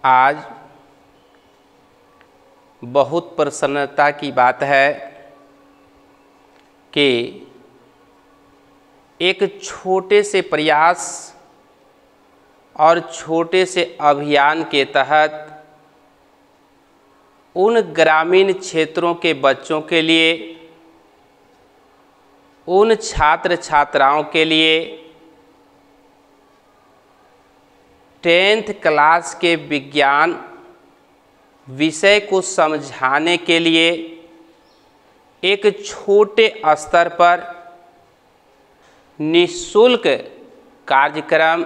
आज बहुत प्रसन्नता की बात है कि एक छोटे से प्रयास और छोटे से अभियान के तहत उन ग्रामीण क्षेत्रों के बच्चों के लिए, उन छात्र छात्राओं के लिए 10th क्लास के विज्ञान विषय को समझाने के लिए एक छोटे स्तर पर निःशुल्क कार्यक्रम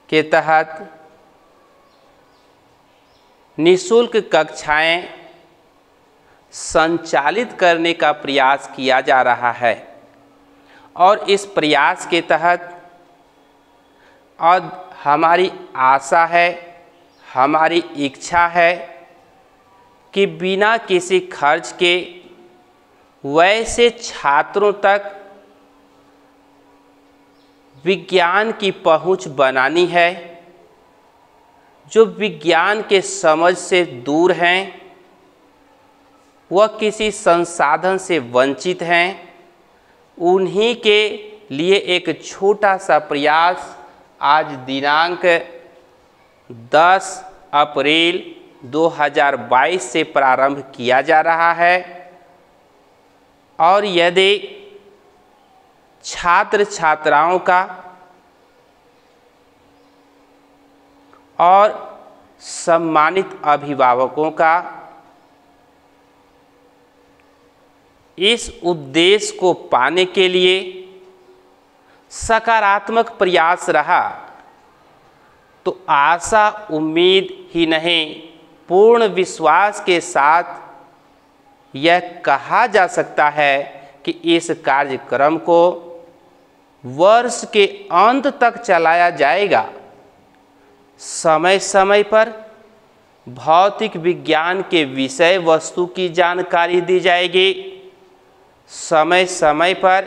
के तहत निःशुल्क कक्षाएं संचालित करने का प्रयास किया जा रहा है। और इस प्रयास के तहत अब हमारी आशा है, हमारी इच्छा है कि बिना किसी खर्च के वैसे छात्रों तक विज्ञान की पहुंच बनानी है जो विज्ञान के समझ से दूर हैं, वह किसी संसाधन से वंचित हैं। उन्हीं के लिए एक छोटा सा प्रयास आज दिनांक 10 अप्रैल 2022 से प्रारंभ किया जा रहा है। और यदि छात्र छात्राओं का और सम्मानित अभिभावकों का इस उद्देश्य को पाने के लिए सकारात्मक प्रयास रहा तो आशा उम्मीद ही नहीं, पूर्ण विश्वास के साथ यह कहा जा सकता है कि इस कार्यक्रम को वर्ष के अंत तक चलाया जाएगा। समय समय पर भौतिक विज्ञान के विषय वस्तु की जानकारी दी जाएगी। समय समय पर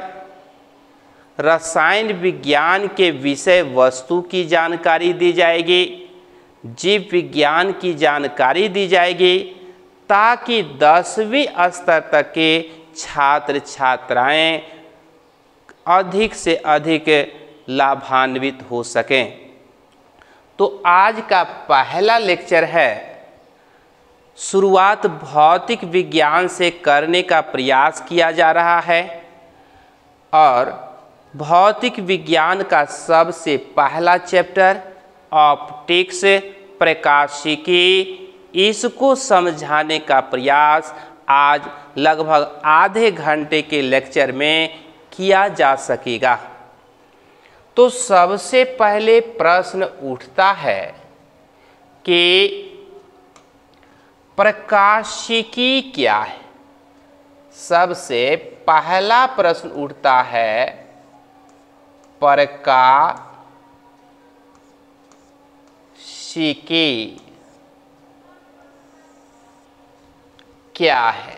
रसायन विज्ञान के विषय वस्तु की जानकारी दी जाएगी, जीव विज्ञान की जानकारी दी जाएगी, ताकि 10वीं स्तर तक के छात्र छात्राएं अधिक से अधिक लाभान्वित हो सकें। तो आज का पहला लेक्चर है, शुरुआत भौतिक विज्ञान से करने का प्रयास किया जा रहा है और भौतिक विज्ञान का सबसे पहला चैप्टर ऑप्टिक्स, प्रकाशिकी, इसको समझाने का प्रयास आज लगभग आधे घंटे के लेक्चर में किया जा सकेगा। तो सबसे पहले प्रश्न उठता है कि प्रकाशिकी क्या है। सबसे पहला प्रश्न उठता है प्रकाशिकी क्या है।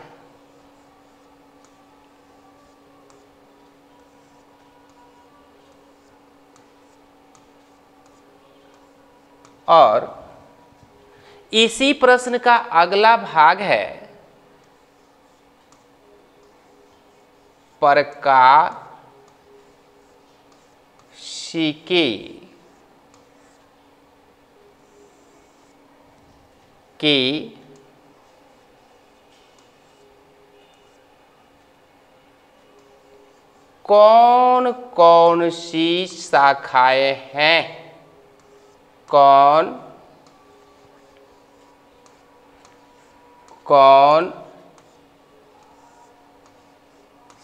और इसी प्रश्न का अगला भाग है प्रकाशिकी की कौन कौन सी शाखाएं हैं, कौन कौन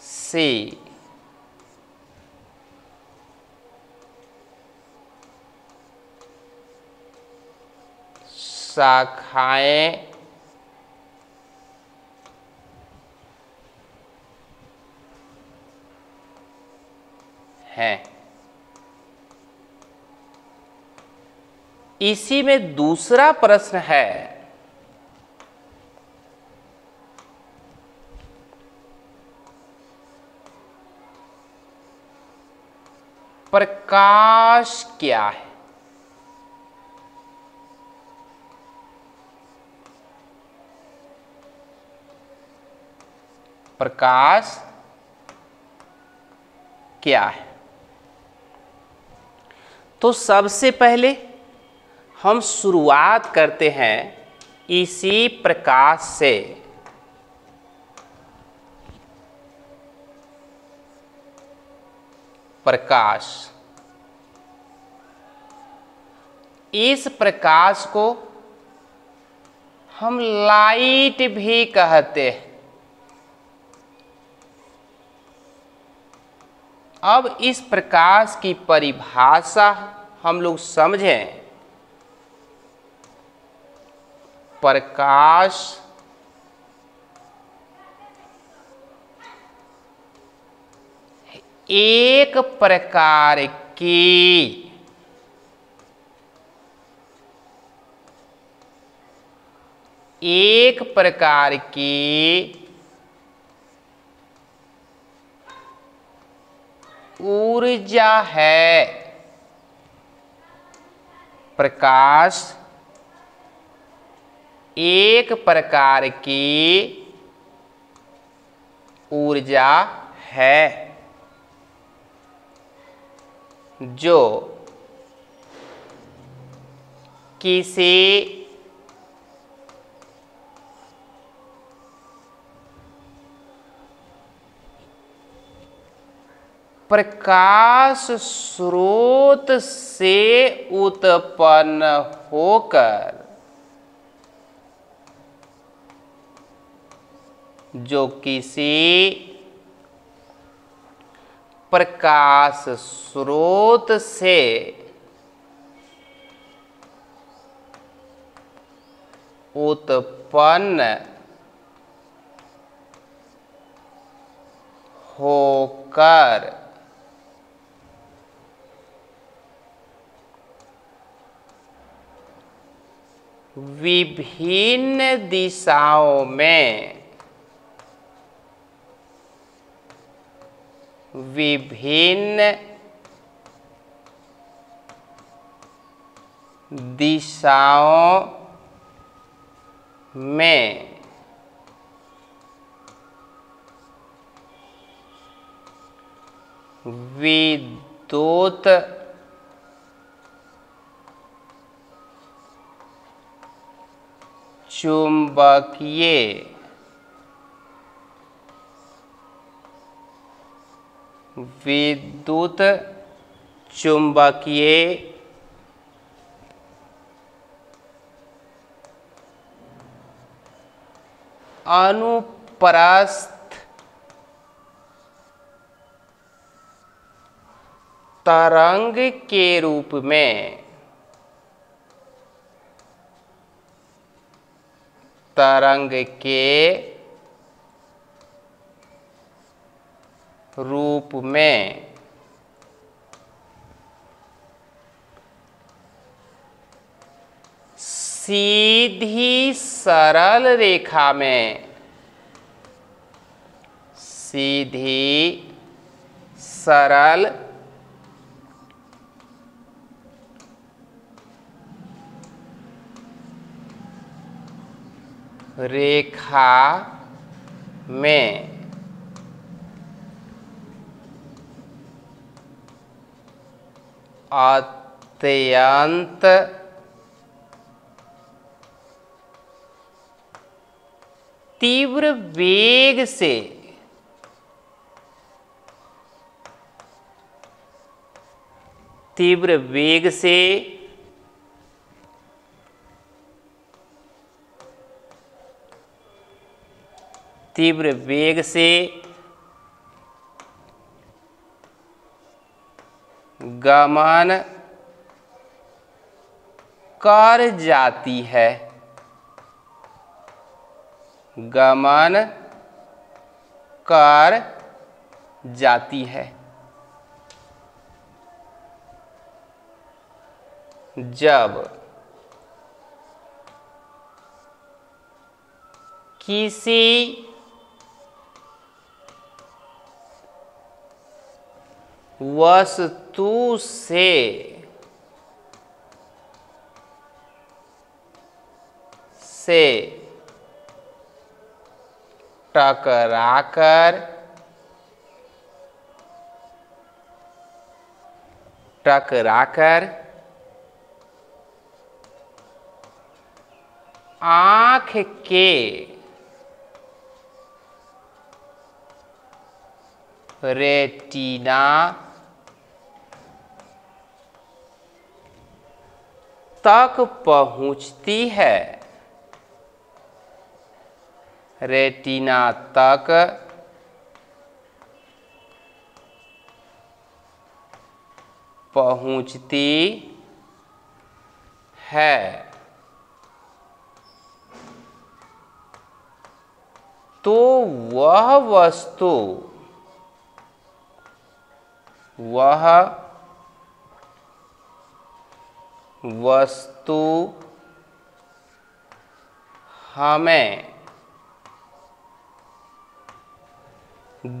सी शाखाएं हैं। इसी में दूसरा प्रश्न है प्रकाश क्या है? प्रकाश क्या है? तो सबसे पहले हम शुरुआत करते हैं इसी प्रकाश से। प्रकाश, इस प्रकाश को हम लाइट भी कहते हैं। अब इस प्रकाश की परिभाषा हम लोग समझें। प्रकाश एक प्रकार की ऊर्जा है। प्रकाश एक प्रकार की ऊर्जा है जो किसी प्रकाश स्रोत से उत्पन्न होकर, जो किसी प्रकाश स्रोत से उत्पन्न होकर विभिन्न दिशाओं में विद्युत चुंबकीय अनुप्रस्थ तरंग के रूप में सीधी सरल रेखा में अत्यंत तीव्र वेग से गमन कर जाती है। जब किसी वस्तु से टकराकर आँख के रेटिना तक पहुँचती है। रेटिना तक पहुँचती है। तो वह वस्तु हमें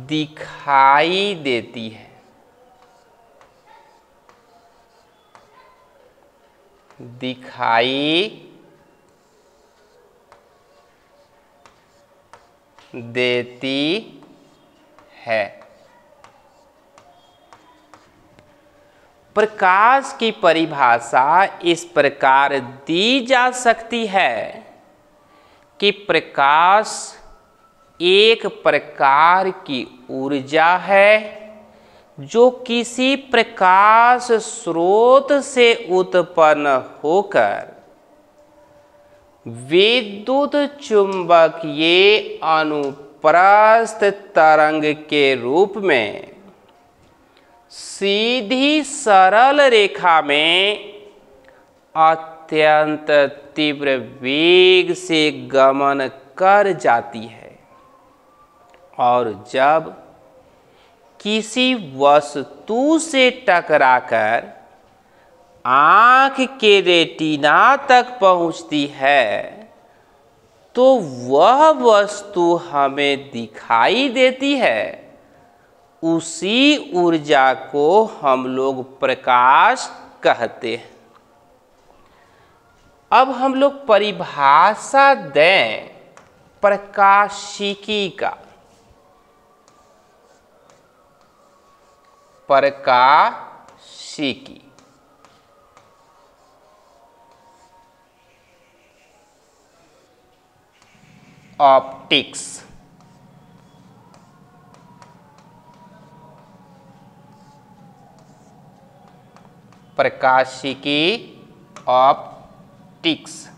दिखाई देती है। दिखाई देती है। प्रकाश की परिभाषा इस प्रकार दी जा सकती है कि प्रकाश एक प्रकार की ऊर्जा है जो किसी प्रकाश स्रोत से उत्पन्न होकर विद्युत चुंबकीय अनुप्रस्थ तरंग के रूप में सीधी सरल रेखा में अत्यंत तीव्र वेग से गमन कर जाती है। और जब किसी वस्तु से टकराकर आँख के रेटिना तक पहुँचती है तो वह वस्तु हमें दिखाई देती है। उसी ऊर्जा को हम लोग प्रकाश कहते हैं। अब हम लोग परिभाषा दें प्रकाशिकी का। प्रकाशिकी ऑप्टिक्स। प्रकाशिकी ऑप्टिक्स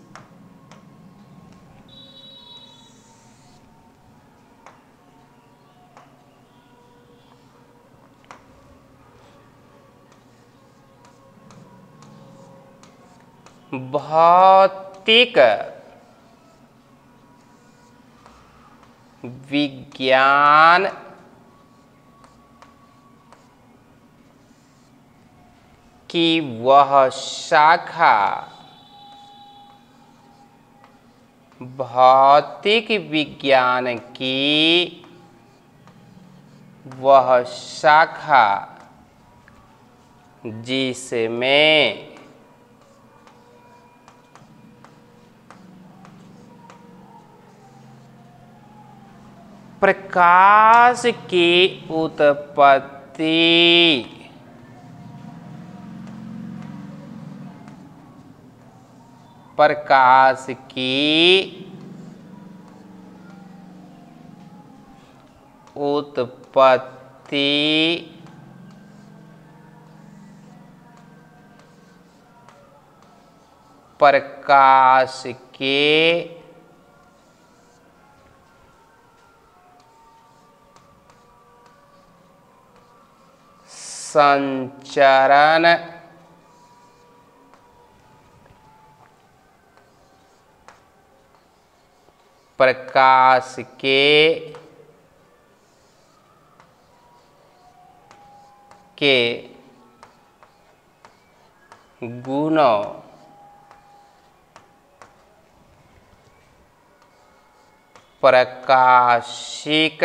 भौतिक विज्ञान की वह शाखा, भौतिक विज्ञान की वह शाखा जिसमें प्रकाश की उत्पत्ति, प्रकाश की उत्पत्ति प्रकाश के संचरण, प्रकाश के गुणों, प्रकाशिक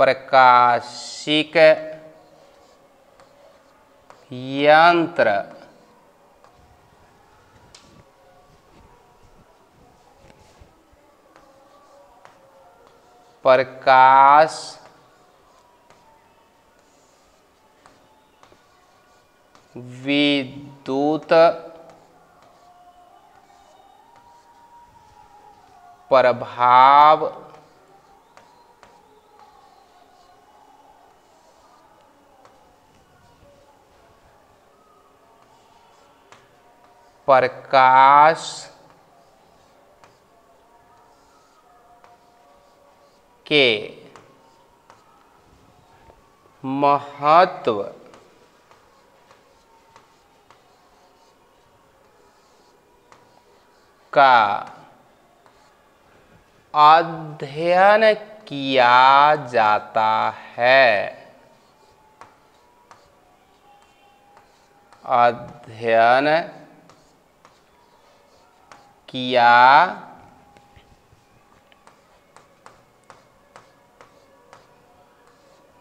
प्रकाशिक यंत्र प्रकाश विद्युत प्रभाव प्रकाश के महत्व का अध्ययन किया जाता है। अध्ययन किया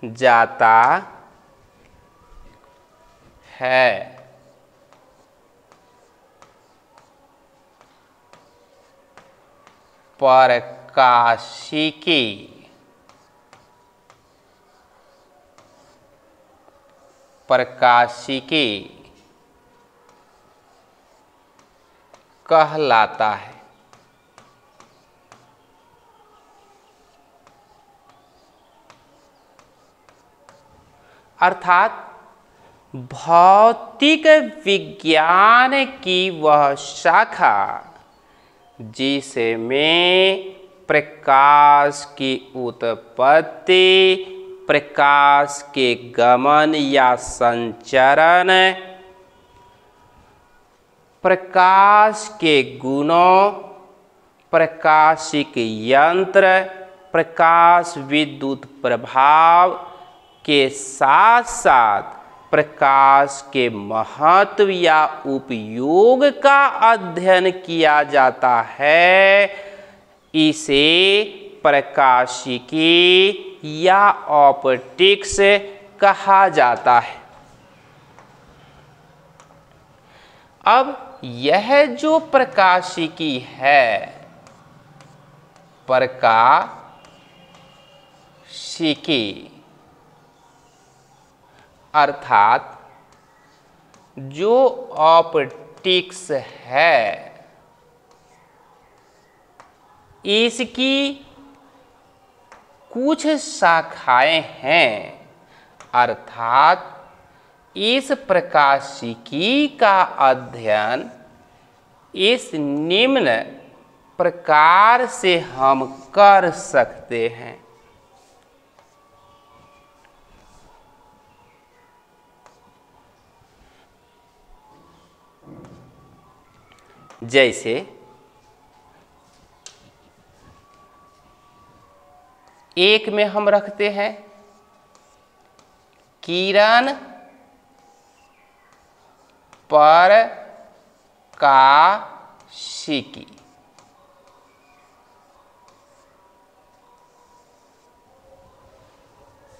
जाता है। प्रकाशिकी प्रकाशिकी कहलाता है। अर्थात भौतिक विज्ञान की वह शाखा जिसमें प्रकाश की उत्पत्ति, प्रकाश के गमन या संचरण, प्रकाश के गुणों, प्रकाशिक यंत्र, प्रकाश विद्युत प्रभाव के साथ साथ प्रकाश के महत्व या उपयोग का अध्ययन किया जाता है, इसे प्रकाशिकी या ऑप्टिक्स कहा जाता है। अब यह जो प्रकाशिकी है, प्रकाशिकी अर्थात जो ऑप्टिक्स है, इसकी कुछ शाखाएं हैं। अर्थात इस प्रकाशिकी का अध्ययन इस निम्न प्रकार से हम कर सकते हैं। जैसे एक में हम रखते हैं किरण प्रकाशिकी।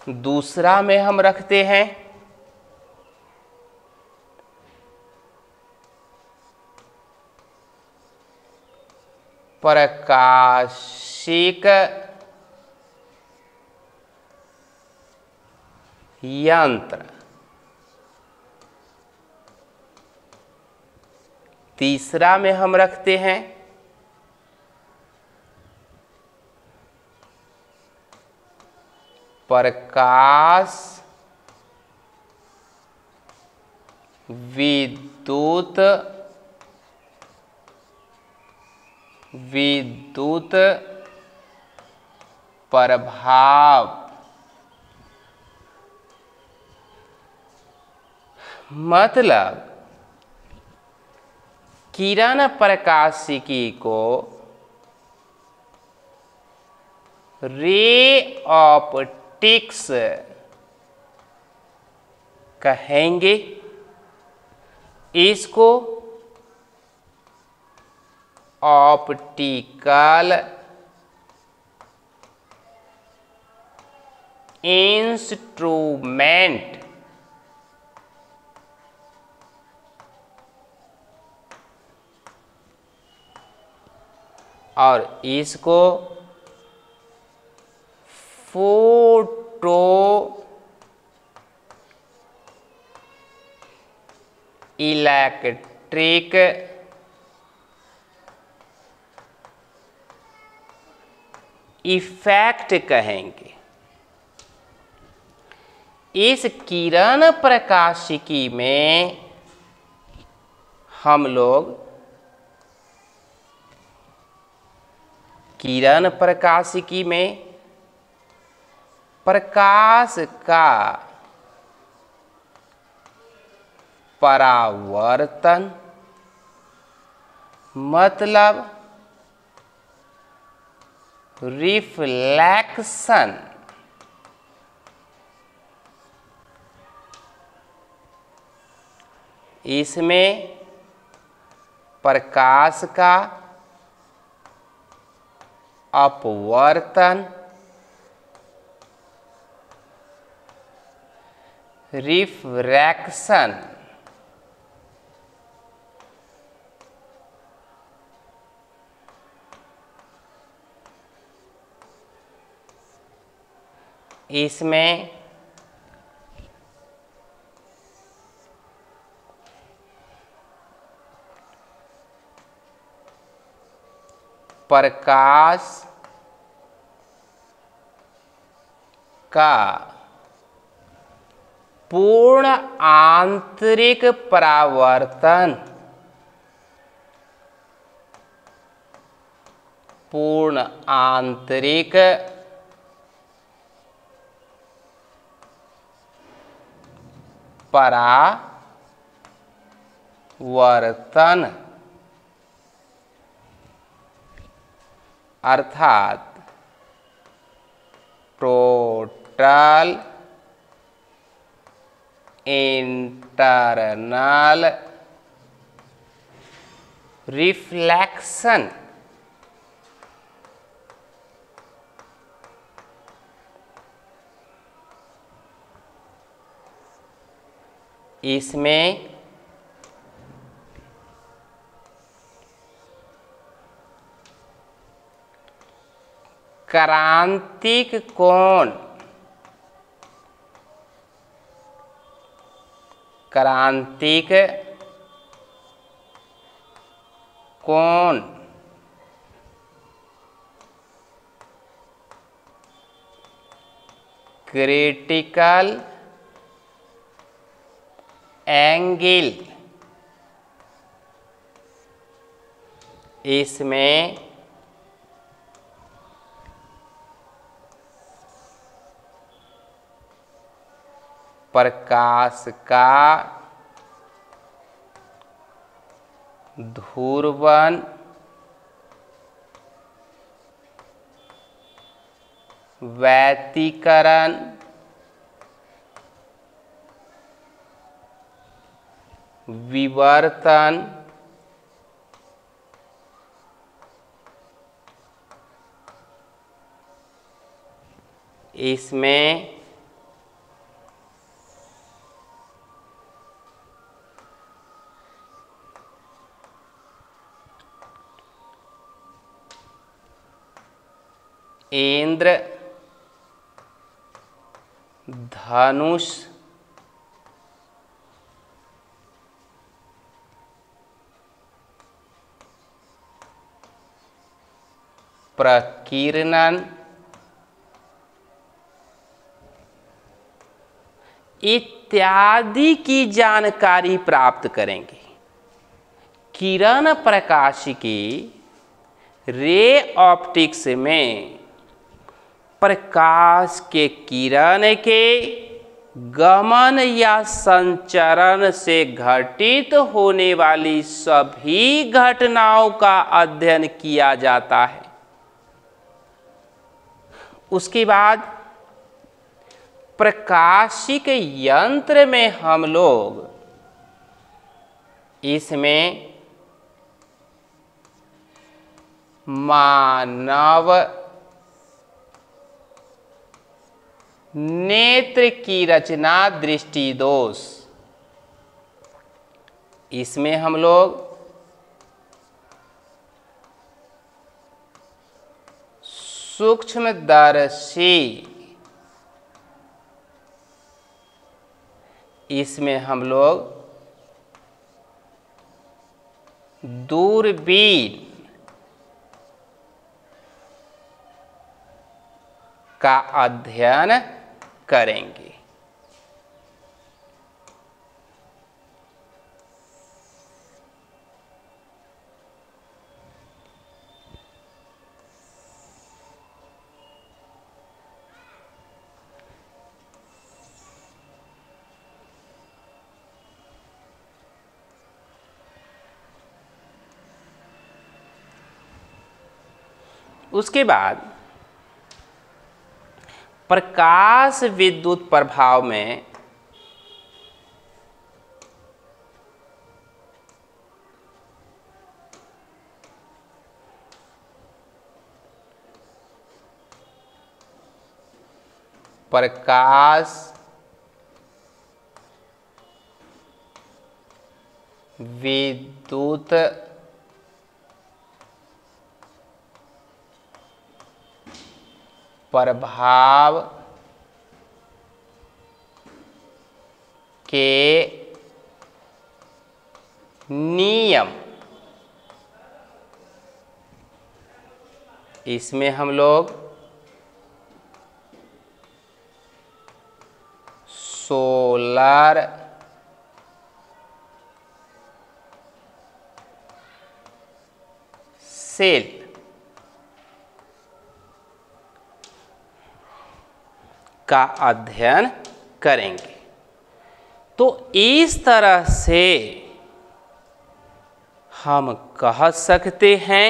दूसरा में हम रखते हैं प्रकाशिक यंत्र। तीसरा में हम रखते हैं प्रकाश विद्युत प्रभाव। मतलब किरण प्रकाशिकी को रे ऑप्टिक्स कहेंगे। इसको ऑप्टिकल इंस्ट्रूमेंट। और इसको फोटो इलेक्ट्रिक इफेक्ट कहेंगे। इस किरण प्रकाशिकी में हम लोग किरण प्रकाशिकी में प्रकाश का परावर्तन मतलब रिफ्लेक्शन, इसमें प्रकाश का अपवर्तन रिफ्रैक्शन, इसमें प्रकाश का पूर्ण आंतरिक परावर्तन, पूर्ण आंतरिक परावर्तन अर्थात टोटल इंटरनल रिफ्लेक्शन। इसमें क्रांतिक कोण, क्रांतिक कोण क्रिटिकल एंगल, इसमें प्रकाश का ध्रुवन व्यतिकरण विवर्तन इसमें इंद्र धनुष प्रकीर्णन इत्यादि की जानकारी प्राप्त करेंगे। किरण प्रकाशिकी रे ऑप्टिक्स में प्रकाश के किरण के गमन या संचरण से घटित होने वाली सभी घटनाओं का अध्ययन किया जाता है। उसके बाद प्रकाशिक यंत्र में हम लोग इसमें मानव नेत्र की रचना दृष्टि दोष। इसमें हम लोग सूक्ष्मदर्शी, इसमें हम लोग दूरबीन का अध्ययन करेंगे। उसके बाद प्रकाश विद्युत प्रभाव में प्रकाश विद्युत प्रभाव के नियम, इसमें हम लोग सोलर सेल का अध्ययन करेंगे। तो इस तरह से हम कह सकते हैं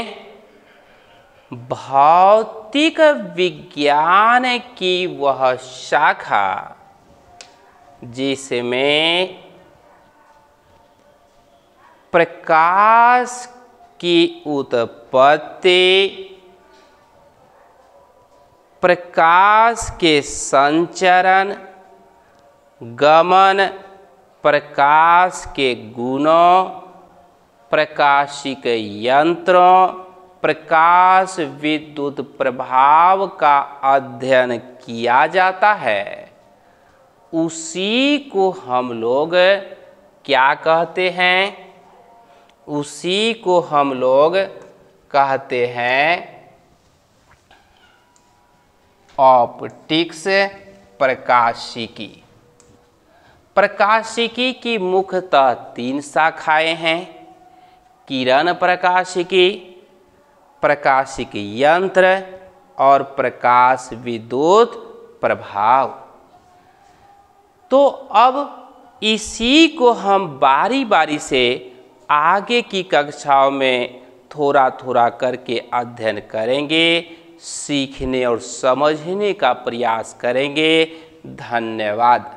भौतिक विज्ञान की वह शाखा जिसमें प्रकाश की उत्पत्ति, प्रकाश के संचरण, गमन, प्रकाश के गुणों, प्रकाशिक यंत्रों, प्रकाश विद्युत प्रभाव का अध्ययन किया जाता है, उसी को हम लोग क्या कहते हैं? उसी को हम लोग कहते हैं ऑप्टिक्स, प्रकाशिकी। प्रकाशिकी की मुख्यतः 3 शाखाएं हैं, किरण प्रकाशिकी, प्रकाशिक यंत्र और प्रकाश विद्युत प्रभाव। तो अब इसी को हम बारी बारी से आगे की कक्षाओं में थोड़ा थोड़ा करके अध्ययन करेंगे, सीखने और समझने का प्रयास करेंगे। धन्यवाद।